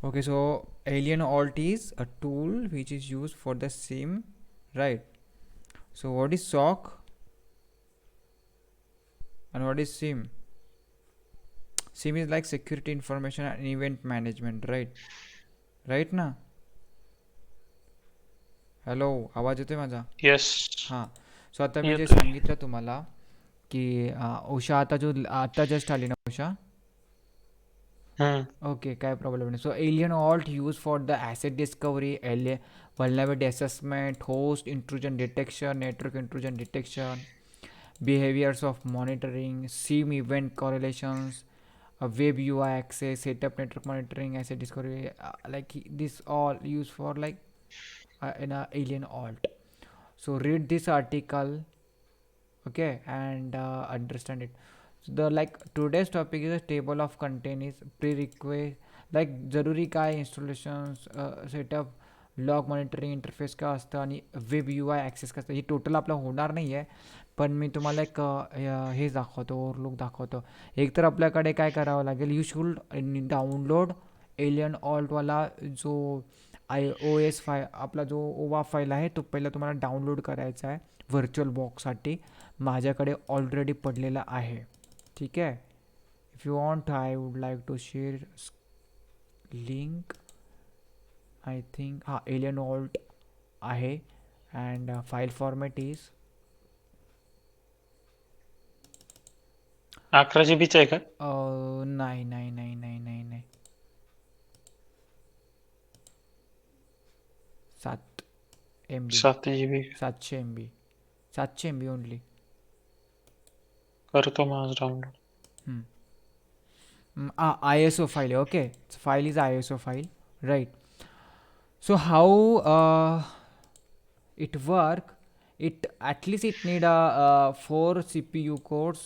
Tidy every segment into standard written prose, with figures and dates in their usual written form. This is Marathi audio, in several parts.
Okay, so alien alt is a tool which is used for the SIM, right? So what is SOC and what is SIM? SIM is like security information and event management, right? Right ना? हॅलो, आवाज येतोय माझा? येस. हां. सो आता मी जे येतोय. सांगितलं तुम्हाला की उषा आता जस्ट आली ना उषा? हम्म. ओके, काय प्रॉब्लेम नाही. So AlienVault use for the asset discovery, vulnerability assessment, host intrusion detection, network intrusion detection, behaviors of monitoring, SIM event correlations, web UI access, setup, network monitoring, asset discovery. Like this all used for like in a alien alt. So read this article, okay, and understand it. So the like today's topic is a table of content is prerequisite, like जरुरी काय installations, setup, log monitoring interface का असतं आणि वेब यू आय ॲक्सेस कसं, हे टोटल आपलं होणार नाही आहे. पण मी तुम्हाला एक हे दाखवतो, ओव्हरलुक दाखवतो. एक तर आपल्याकडे काय करावं लागेल, यू शुड डाउनलोड एलियन ऑल्टवाला जो iOS फाय आपला जो ओवा फाईल आहे तो पहिला तुम्हाला डाउनलोड करायचा आहे व्हर्च्युअल बॉक्ससाठी. माझ्याकडे ऑलरेडी पडलेला आहे, ठीक आहे. If you want I would like to share link. I think हां, एलियन ऑल्ट आहे and file format is 11 GB आहे का? नाही नाही नाही नाही नाही नाही 7 MB, 7 GB. 700 MB, 700 MB only. करतो माझ download. ISO file, okay. So file is ISO file, right? So how it work? It at least it need a 4 CPU cores,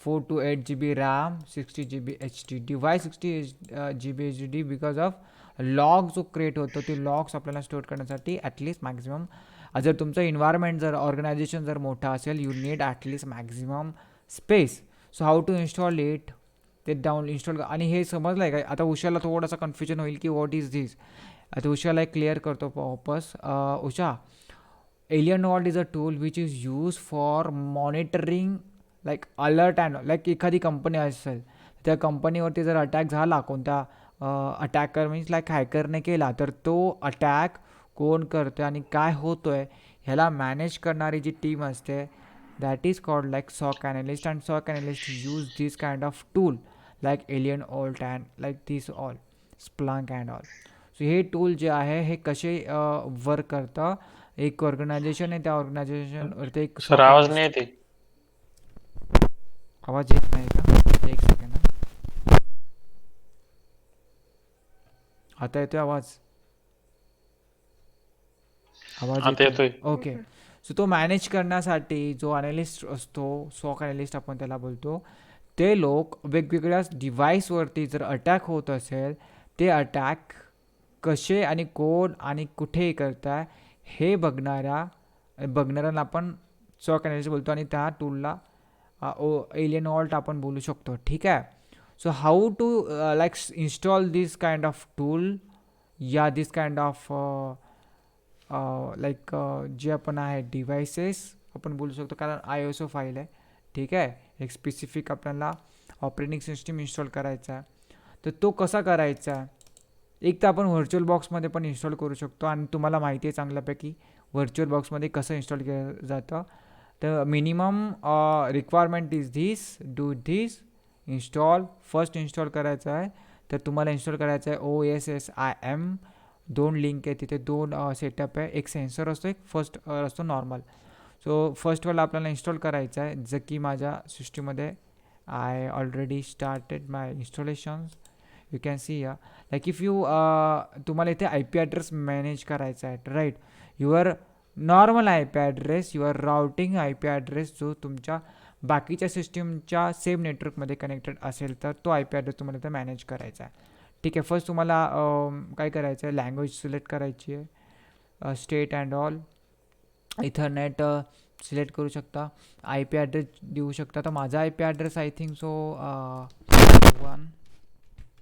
4 to 8 GB RAM, 60 GB HDD. Why 60 GB HDD? Because of log जो क्रिएट होतो ते लॉग्स आपल्याला स्टोअर करण्यासाठी ॲटलिस्ट मॅक्झिमम, जर तुमचं इन्व्हायरमेंट जर ऑर्गनायझेशन जर मोठा असेल, you need at least maximum space. So how to install it, ते डाऊन इन्स्टॉल. आणि हे समजलं आहे का? आता उषाला थोडासा कन्फ्युजन होईल की व्हॉट इज दिस. आता उषाला एक क्लिअर करतो वापस. Usha, AlienVault is a tool which is use for monitoring like alert and like एखादी कंपनी असेल, त्या कंपनीवरती जर अटॅक झाला, कोणत्या अटॅकर मीन्स लाईक हॅकरने केला, तर तो अटॅक कोण करतो आणि काय होतो आहे ह्याला मॅनेज करणारी जी टीम असते, that is called like SOC analyst, and SOC analyst use this kind of tool like alien alt and like this all Splunk and all. So हे टूल जे आहे हे कसे वर्क करतं, एक ऑर्गनायझेशन आहे, त्या ऑर्गनायझेशनवरती एक सर सॉक आवाज नाही ॲनालिस्ट. येते. आवाज येत नाही का? एक सेकंड. आता येतोय आवाज? आवाज आता येतोय, येतोय. ओके. सो तो मॅनेज करण्यासाठी जो अनालिस्ट असतो, सॉक अनालिस्ट आपण त्याला बोलतो, ते लोक वेगवेगळ्या डिव्हाइसवरती जर अटॅक होत असेल, ते अटॅक कसे आणि कोण आणि कुठे करताय हे बघणाऱ्याला आपण सॉक अनालिस्ट बोलतो, आणि त्या टूलला एलियन ऑल्ट आपण बोलू शकतो, ठीक आहे. So how to like install this kind of tool, या दिस काइंड ऑफ लाईक जे आपण आहे डिव्हाइसेस आपण बोलू शकतो, कारण ISO फाईल आहे, ठीक आहे. एक स्पेसिफिक आपल्याला ऑपरेटिंग सिस्टीम इन्स्टॉल करायचा आहे. तर तो कसा करायचा आहे, एक तर आपण व्हर्च्युअल बॉक्समध्ये पण इन्स्टॉल करू शकतो, आणि तुम्हाला माहिती आहे चांगल्यापैकी व्हर्च्युअल बॉक्समध्ये कसं इन्स्टॉल केलं जातं. तर minimum requirement is this, do this install. First install करायचं आहे, तर तुम्हाला इन्स्टॉल करायचं आहे OSSIM. 2 लिंक आहे तिथे, 2 सेटअप आहे, एक सेन्सर असतो, एक फर्स्ट असतो नॉर्मल. सो फर्स्टवाला आपल्याला इन्स्टॉल करायचं आहे, जर की माझ्या सिस्टीममध्ये I already started my installations. You can see या लाईक इफ यू तुम्हाला इथे IP ॲड्रेस मॅनेज करायचा आहे, right. Your normal IP address, your routing IP address जो तुमच्या बाकीच्या सिस्टीमच्या सेम नेटवर्कमध्ये कनेक्टेड असेल, तर तो IP ॲड्रेस तुम्हाला इथे मॅनेज करायचा आहे, ठीक आहे. फर्स्ट तुम्हाला काय करायचं आहे, लँग्वेज सिलेक्ट करायची आहे, state and all, Ethernet select करू शकता, IP ॲड्रेस देऊ शकता. तर माझा IP address I think so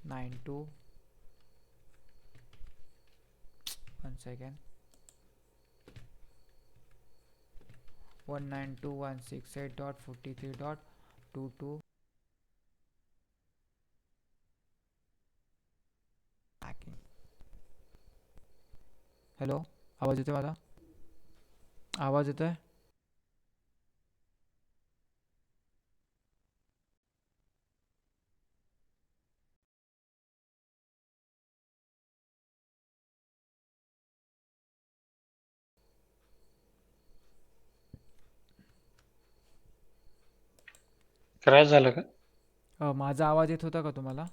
192 1 second. 192.168.43.22 hacking. Hello, आवाज येतोय माझा? आवाज येतोय? क्रॅश झालं का? माझा आवाज येत होता का तुम्हाला?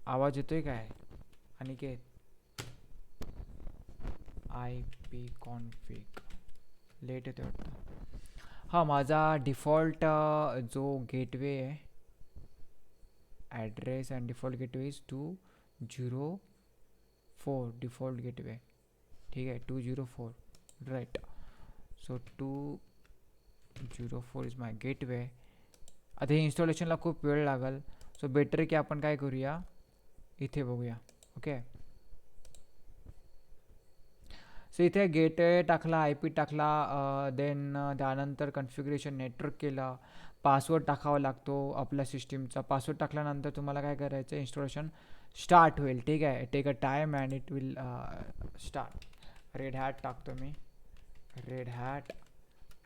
आवाज येतोय काय Aniket? I P config late येतोय वाटतं. हा, माझा डिफॉल्ट जो गेटवे आहे, address and default gateway is 204 default gateway. ठीक आहे, 204 right. So 204 is my gateway. आता हे इन्स्टॉलेशनला खूप वेळ लागेल, सो बेटर की आपण काय करूया, इथे बघूया. ओके, सो इथे गेटवे टाकला, आय पी टाकला, देन त्यानंतर कन्फिगरेशन नेटवर्क केलं, पासवर्ड टाकावा लागतो आपल्या सिस्टीमचा. पासवर्ड टाकल्यानंतर तुम्हाला काय करायचं, इन्स्टॉलेशन स्टार्ट होईल. ठीक आहे, take a time and it will start. Red Hat टाकतो मी, Red Hat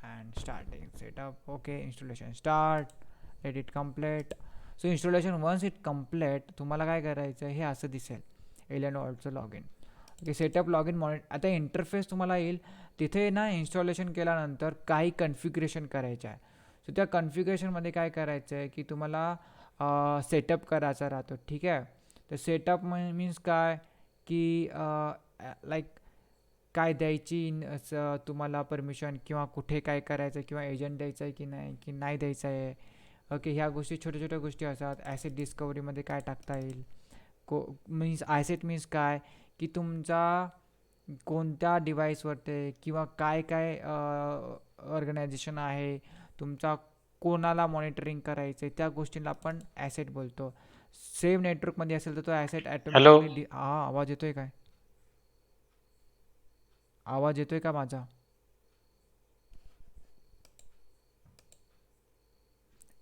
and starting setup. Okay, installation start, let it complete. So installation once it complete, तुम्हाला काय करायचं, हे असं दिसेल, एलियन ऑल्टचं log in. Okay, setup log in आता इंटरफेस तुम्हाला येईल. तिथे ना इन्स्टॉलेशन केल्यानंतर काही कन्फिगरेशन करायचं आहे. सो त्या कन्फिगरेशनमध्ये काय करायचं आहे की तुम्हाला सेटअप करायचा राहतो. ठीक आहे, तर सेटअप मीन्स काय की लाईक काय द्यायची तुम्हाला परमिशन, किंवा कुठे काय करायचं, किंवा एजंट द्यायचं आहे की नाही द्यायचं आहे. ओके, ह्या गोष्टी छोट्या छोट्या गोष्टी असतात. ॲसेट डिस्कवरीमध्ये काय टाकता येईल, मीन्स ॲसेट मीन्स काय की तुमचा कोणत्या डिव्हाइसवरती किंवा काय काय ऑर्गनायझेशन आहे, तुमचा कोणाला मॉनिटरिंग करायचं आहे, त्या गोष्टीला आपण ॲसेट बोलतो. सेम नेटवर्कमध्ये असेल तर तो ॲसेट हॅलो. ॲटोमॅटिकली हां, आवाज येतोय काय? आवाज येतोय का माझा?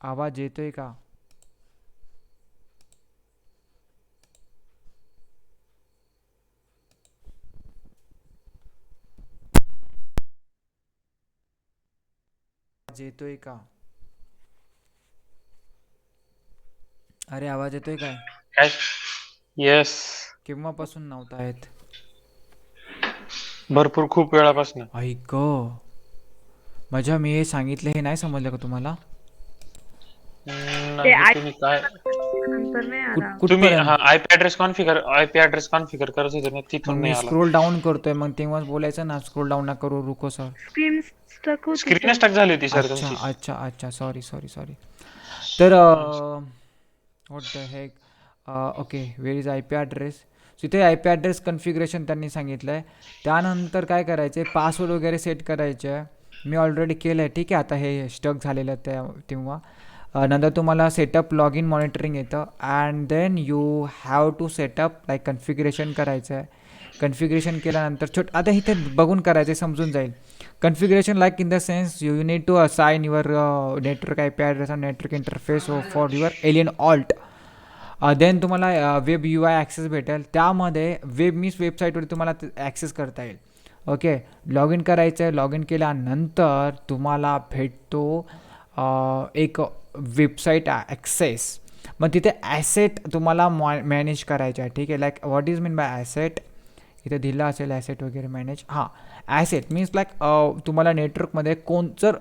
आवाज येतोय का? आवाज येतोय का? अरे, आवाज येतोय काय? काय? येस. केव्हापासून नव्हता येत? भरपूर खूप वेळापासून. ऐक, माझ्या मी हे सांगितलं हे नाही समजलं का तुम्हाला? नाही, तुम्ही काय, नंतर नाही आला. तुम्ही कुठपर्यंत? आयपी ॲड्रेस कॉन्फिगर करत होते ना, मग तिथून मी नाही आला. स्क्रोल डाऊन करतोय, मग तेव्हाच बोलायचं ना, स्क्रोल डाऊन ना करू, रुको सर. स्क्रीन स्टक होती स्क्रीनच सर. टाक झाली होती सर अच्छा तुमची. अच्छा अच्छा, सॉरी सॉरी सॉरी. तर what the heck, okay, where is I P address. So इथे आय पी ॲड्रेस कन्फिगरेशन त्यांनी सांगितलं आहे. त्यानंतर काय करायचं आहे, पासवर्ड वगैरे सेट करायचे आहे. मी ऑलरेडी केलं आहे. ठीक आहे, आता हे स्टक झालेलं आहे तेव्हा. नंतर तुम्हाला सेटअप लॉग इन मॉनिटरिंग येतं, and then you have to setup like configuration करायचं आहे. कन्फिगरेशन केल्यानंतर आता इथे बघून करायचं, समजून जाईल. Configuration like in the sense you need to assign your network I P address आणि network interface for your AlienVault. Then तुम्हाला वेब यू आय ॲक्सेस भेटेल. त्यामध्ये वेब मीन्स वेबसाईटवर तुम्हाला ॲक्सेस करता येईल. ओके, लॉग इन करायचं आहे. लॉग इन केल्यानंतर तुम्हाला भेटतो एक वेबसाईट ॲक्सेस. मग तिथे ॲसेट तुम्हाला मॅनेज करायचं आहे. ठीक आहे, like what is mean by asset, इथे दिलं असेल ॲसेट वगैरे मॅनेज. हां, ॲसेट मीन्स लाईक तुम्हाला नेटवर्कमध्ये जर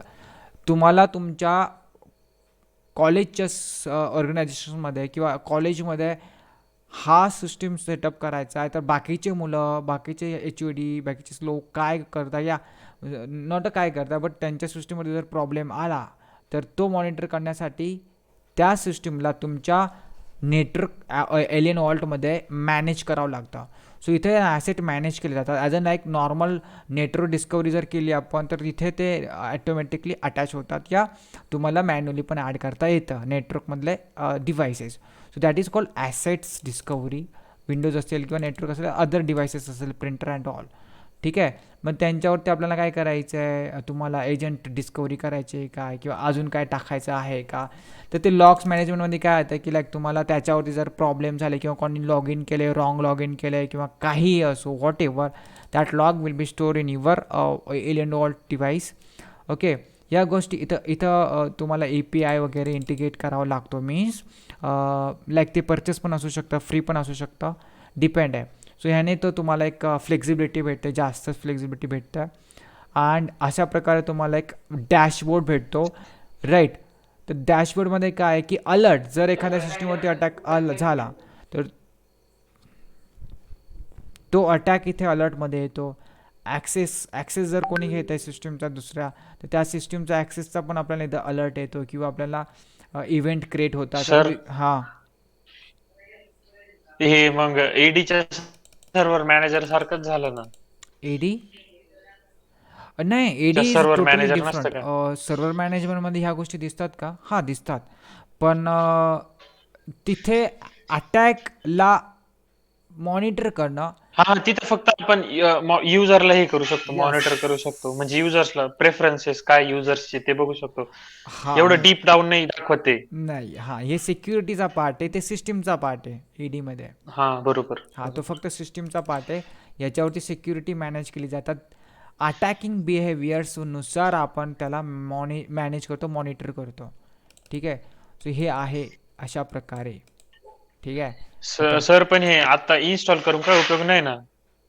तुम्हाला तुमच्या कॉलेजच्या ऑर्गनायझेशनमध्ये किंवा कॉलेजमध्ये हा सिस्टीम सेटअप करायचा आहे, तर बाकीचे मुलं, बाकीचे एच ओ डी, बाकीचे लोक काय करता, या नॉट काय करता, बट त्यांच्या सिस्टीममध्ये जर प्रॉब्लेम आला तर तो मॉनिटर करण्यासाठी त्या सिस्टीमला तुमच्या नेटवर्क एलियन वॉल्टमध्ये मॅनेज करावं लागतं. सो इथे ॲसेट मॅनेज केले जातात as a like normal network discovery जर केली आपण तर तिथे ते ॲटोमॅटिकली अटॅच होतात या तुम्हाला मॅन्युअली पण ॲड करता येतं नेटवर्कमधले devices. So that is called assets discovery. Windows असेल किंवा नेटवर्क असेल अदर डिव्हायसेस असेल प्रिंटर अँड ऑल. ठीक आहे. मग त्यांच्यावरती आपल्याला काय करायचं आहे, तुम्हाला एजंट डिस्कवरी करायची आहे काय किंवा अजून काय टाकायचं आहे का, तर ते लॉग्स मॅनेजमेंटमध्ये काय होतं की लाईक तुम्हाला त्याच्यावरती जर प्रॉब्लेम झाले किंवा कोणी लॉग इन केले, रॉंग लॉग इन केलं आहे किंवा काहीही असो whatever, that log will be store in your AlienVault device. Okay. या गोष्टी इथं तुम्हाला API वगैरे इंटिग्रेट करावा लागतो. मीन्स लाईक ते परचेस पण असू शकतं, फ्री पण असू शकतं, डिपेंड आहे. सो ह्याने तो तुम्हाला एक फ्लेक्झिबिलिटी भेटते, जास्तच फ्लेक्झिबिलिटी भेटतं. अँड अशा प्रकारे तुम्हाला एक डॅशबोर्ड भेटतो. राईट. तर डॅशबोर्डमध्ये काय आहे की अलर्ट जर एखाद्या सिस्टीमवरती अटॅक झाला तर तो अटॅक इथे अलर्टमध्ये येतो. ॲक्सेस जर कोणी घेत आहे सिस्टीमचा दुसऱ्या, तर त्या सिस्टीमचा ॲक्सेसचा पण आपल्याला इथं अलर्ट येतो किंवा आपल्याला इव्हेंट क्रिएट होतात. सर हां. हे मग एडीच्या सर्व्हर मॅनेजर सारखंच झालं ना. एडी नाही, AD is server totally manager नसतं डिफरंट. का? सर्व्हर मॅनेजमेंटमध्ये ह्या गोष्टी दिसतात का? हां दिसतात. पण तिथे अटॅकला मॉनिटर करणं. हा, तिथं फक्त आपण युजरला हे करू शकतो, यस. मॉनिटर करू शकतो. म्हणजे युजर्सला प्रेफरन्सेस काय युजर्सचे ते बघू शकतो. एवढं हां. डीप डाऊन नाही दाखवत ते. नाही, हां हे सिक्युरिटीचा पार्ट आहे, ते सिस्टीमचा पार्ट आहे ईडीमध्ये. हा, बरोबर. हां तो फक्त सिस्टीमचा पार्ट आहे. याच्यावरती सिक्युरिटी मॅनेज केली जातात. अटॅकिंग बिहेवियर्सनुसार आपण त्याला मॅनेज करतो, मॉनिटर करतो. ठीक आहे. सो हे आहे अशा प्रकारे. ठीक आहे. आता सर पण हे आता इन्स्टॉल करून काय उपयोग नाही ना.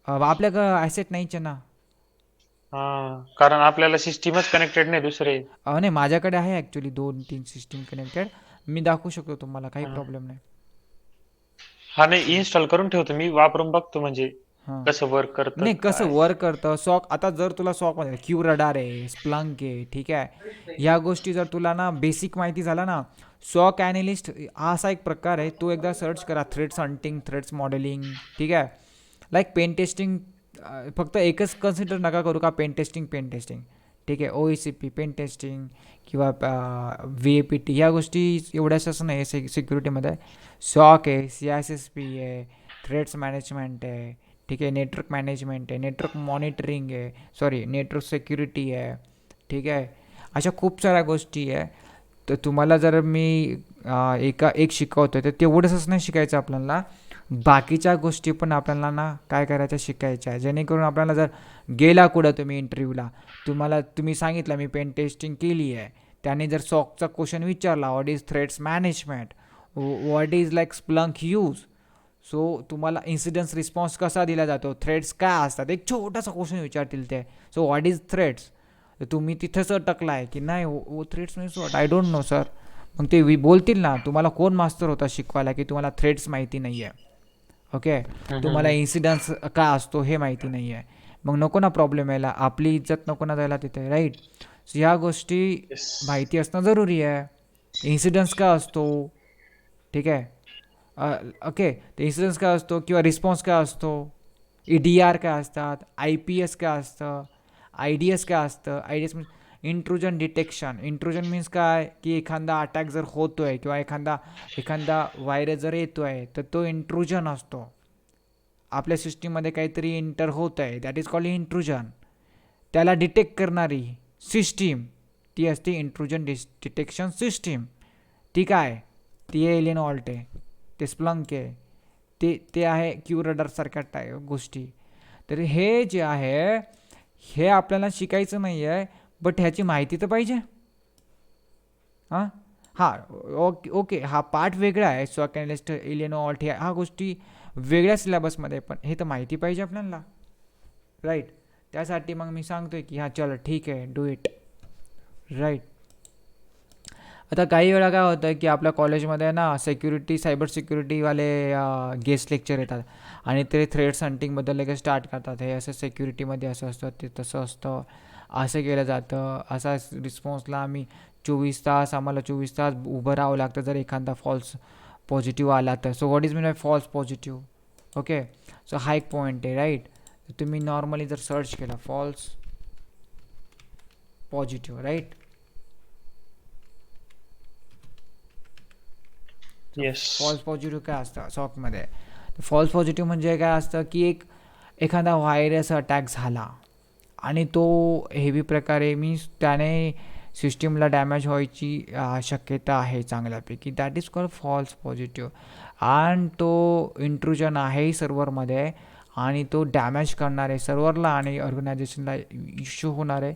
आपल्याकडं ॲसेट नाहीच आहे ना. हा, कारण आपल्याला सिस्टीमच कनेक्टेड नाही दुसरे. नाही माझ्याकडे आहे ॲक्च्युली 2-3 सिस्टीम कनेक्टेड. मी दाखवू शकतो तुम्हाला, काही हा, प्रॉब्लेम नाही. हा नाही, इन्स्टॉल करून ठेवतो मी, वापरून बघतो म्हणजे हां. कसं वर्क करतं नाही कसं काय. वर्क करतं सॉक. आता जर तुला सॉकमध्ये क्यू रडार आहे, स्प्लंक आहे, ठीक आहे, ह्या गोष्टी जर तुला ना बेसिक माहिती झाला ना, सॉक ॲनालिस्ट हा असा एक प्रकार आहे. तो एकदा सर्च करा, थ्रेड्स हंटिंग, थ्रेड्स मॉडेलिंग. ठीक आहे. Like pen testing. फक्त एकच कन्सिडर नका करू का पेन टेस्टिंग. ठीक आहे. OECP पेन टेस्टिंग किंवा VAPT ह्या गोष्टी एवढ्याच नाही आहे सिक्युरिटीमध्ये. सॉक आहे, CISSP आहे, थ्रेड्स मॅनेजमेंट आहे, ठीक आहे, नेटवर्क मॅनेजमेंट आहे, नेटवर्क मॉनिटरिंग आहे, सॉरी नेटवर्क सिक्युरिटी आहे. ठीक आहे. अशा खूप साऱ्या गोष्टी आहे. तर तुम्हाला जर मी एक शिकवतो तर तेवढंच नाही शिकायचं आपल्याला, बाकीच्या गोष्टी पण आपल्याला ना काय करायच्या शिकायच्या आहे, जेणेकरून आपल्याला जर गेला कुठं तुम्ही इंटरव्ह्यूला, तुम्ही सांगितलं मी पेन टेस्टिंग केली आहे, त्याने जर सॉकचा क्वेश्चन विचारला what is threads management, what is like Splunk use, so तुम्हाला इन्सिडन्स रिस्पॉन्स कसा दिला जातो, थ्रेड्स काय असतात, एक छोटासा क्वेश्चन विचारतील ते. सो व्हॉट इज थ्रेड्स, तर तुम्ही तिथंच अटकला आहे की नाही threads means what, I don't know sir. मग ते बोलतील ना, तुम्हाला कोण मास्तर होता शिकवायला की तुम्हाला थ्रेड्स माहिती नाही आहे. ओके. तुम्हाला इन्सिडन्स काय असतो हे माहिती नाही आहे. मग नको ना प्रॉब्लेम यायला, आपली इज्जत नको ना जायला तिथे. राईट. सो ह्या गोष्टी Yes. माहिती असणं जरुरी आहे. इन्सिडन्स काय असतो, ठीक आहे, ओके, ते इन्सिडन्स काय असतो किंवा रिस्पॉन्स काय असतो, EDR काय असतात, IPS काय असतं, IDS काय असतं. IDS means intrusion detection. Intrusion means काय की एखादा अटॅक जर होतो आहे किंवा एखादा व्हायरस जर येतो आहे तर तो इंट्रुजन असतो. आपल्या सिस्टीममध्ये काहीतरी इंटर होत आहे, दॅट इज कॉल्ड इंट्रुजन. त्याला डिटेक्ट करणारी सिस्टीम ती असते इंट्रुजन डिटेक्शन सिस्टीम. ती काय, ती एलियन वॉल्ट आहे, ते स्प्लंक आहे, ते आहे क्यू रडारसारख्या गोष्टी. तर हे जे आहे हे आपल्याला शिकायचं नाही आहे, बट ह्याची माहिती तर पाहिजे. हां ओके, हा पार्ट वेगळा आहे. सॉक ॲनालिस्ट, एलियन वॉल्ट ह्या गोष्टी वेगळ्या सिलेबसमध्ये, पण हे तर माहिती पाहिजे आपल्याला. राईट. त्यासाठी मग मी सांगतोय की हां चल ठीक आहे, डू इट. राईट. आता काही वेळा काय होतं की आपल्या कॉलेजमध्ये ना सायबर सिक्युरिटीवाले गेस्ट लेक्चर येतात आणि ते थ्रेड्स हंटिंगबद्दल लगेच स्टार्ट करतात. हे असं सिक्युरिटीमध्ये असं असतं, ते तसं असतं, असं केलं जातं, असा रिस्पॉन्सला आम्हाला 24 तास उभं राहावं लागतं जर एखादा फॉल्स पॉझिटिव्ह आला तर. So what is mean by false positive? Okay, so हा एक पॉईंट आहे, राईट. तुम्ही नॉर्मली जर सर्च केला false positive, right, yes. False positive काय असतं सॉकमध्ये? फॉल्स पॉझिटिव्ह म्हणजे काय असतं की एखादा व्हायरस अटॅक झाला आणि तो हेवी प्रकारे मीन्स त्याने सिस्टीमला डॅमेज व्हायची शक्यता आहे चांगल्यापैकी. That is called false positive. आणि तो इंट्रुजन आहे सर्व्हरमध्ये आणि तो डॅमेज करणार आहे सर्व्हरला आणि ऑर्गनायझेशनला इश्यू होणार आहे.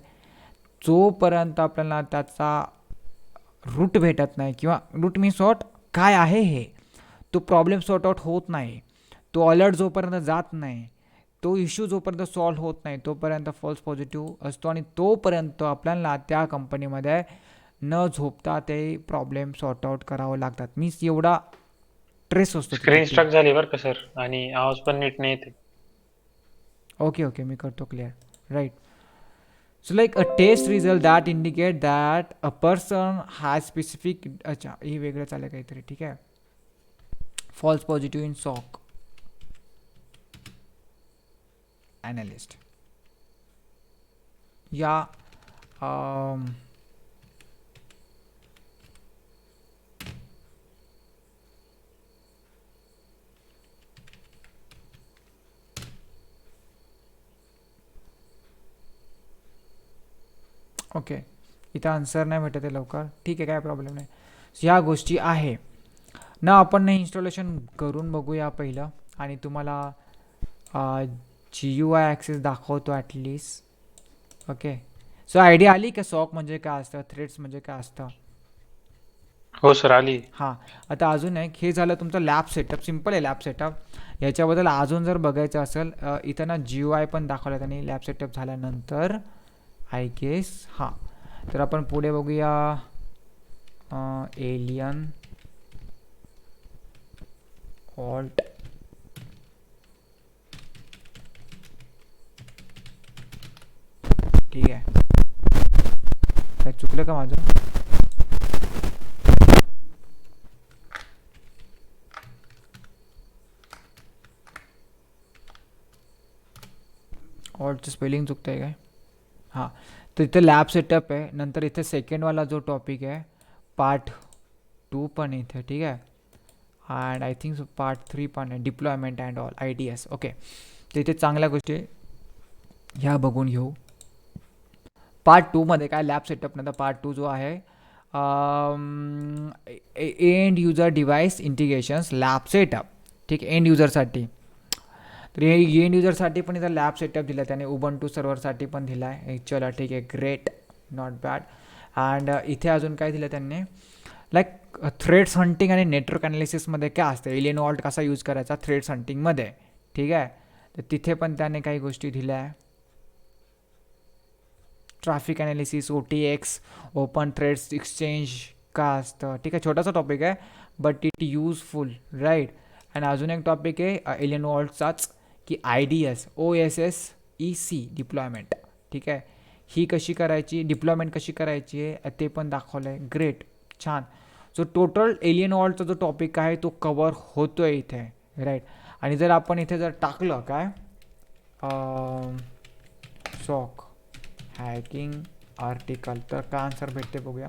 जोपर्यंत आपल्याला त्याचा रूट भेटत नाही किंवा रूट मीन्स वॉट, काय आहे हे, तो प्रॉब्लेम सॉर्ट आउट होत नाही, तो अलर्ट जोपर्यंत जात नाही, तो इश्यू जोपर्यंत सॉल्व्ह होत नाही तोपर्यंत फॉल्स पॉझिटिव्ह असतो. आणि तोपर्यंत आपल्याला त्या कंपनीमध्ये न झोपता ते प्रॉब्लेम सॉर्ट आउट करावं लागतात. मीन्स एवढा ट्रेस असतो. स्क्रीन स्ट्रक झाली बरं का सर, आणि आवाज पण नीट नाही येते. ओके, मी करतो clear, right. So like a test result that indicate that a person has specific, अच्छा हे वेगळं चालेल काहीतरी, ठीक आहे. False positive in SOC analyst या ओके, इथं आन्सर नाही भेटत आहे लवकर, ठीक आहे, काय प्रॉब्लेम नाही. ह्या गोष्टी आहे ना, आपण इन्स्टॉलेशन करून बघूया पहिलं आणि तुम्हाला GUI ॲक्सेस दाखवतो ॲटलिस्ट. ओके, सो आयडिया आली का सॉक म्हणजे काय असतं, थ्रेड्स म्हणजे काय असतं? हो सर, आली. हां, आता अजून एक हे झालं तुमचं लॅब सेटअप. सिम्पल आहे लॅब सेटअप. याच्याबद्दल अजून जर बघायचं असेल इथं ना GUI पण दाखवलं त्यांनी लॅब सेटअप झाल्यानंतर आय गेस. हां, तर आपण पुढे बघूया एलियन ऑल्ट. ठीक आहे, काय चुकलं का माझं? ऑल्टचं स्पेलिंग चुकतं आहे काय? हां, तर इथे लॅब सेटअप आहे. नंतर इथे सेकंडवाला जो टॉपिक आहे पार्ट 2 पण इथे, ठीक आहे. अँड आय थिंक पार्ट 3 पण आहे, deployment and all IDS. Okay, तर इथे चांगल्या गोष्टी ह्या बघून घेऊ. पार्ट 2मध्ये काय लॅब सेटअप नंतर पार्ट 2 जो आहे end user device integrations lab setup. ठीक आहे, एंड युजरसाठी. तर हे एंड युजरसाठी पण इथं लॅब सेटअप दिला त्याने, उबंटू सर्व्हरसाठी पण दिला आहे. चला ठीक आहे, ग्रेट, नॉट बॅड. अँड इथे अजून काय दिलं त्यांनी, लाईक थ्रेड्स हंटिंग आणि नेटवर्क ॲनालिसिसमध्ये काय असतं, एलियन ऑल्ट कसा यूज करायचा थ्रेड्स हंटिंगमध्ये, ठीक आहे. तर तिथे पण त्याने काही गोष्टी दिल्या आहे. Traffic analysis, OTX, open threads exchange का असतं, ठीक आहे. छोटासा टॉपिक आहे बट इट युजफुल, राईट. आणि अजून एक टॉपिक आहे एलियन ऑल्टचाच की IDS OSSEC डिप्लॉयमेंट, ठीक आहे. ही कशी करायची, डिप्लॉयमेंट कशी करायची आहे ते पण दाखवलं आहे. ग्रेट, छान. सो टोटल एलियन ऑल्टचा जो टॉपिक आहे तो कवर होतो आहे इथे, राईट. आणि जर आपण इथे जर टाकलं काय सॉक हॅकिंग आर्टिकल तर काय आन्सर भेटते बघूया.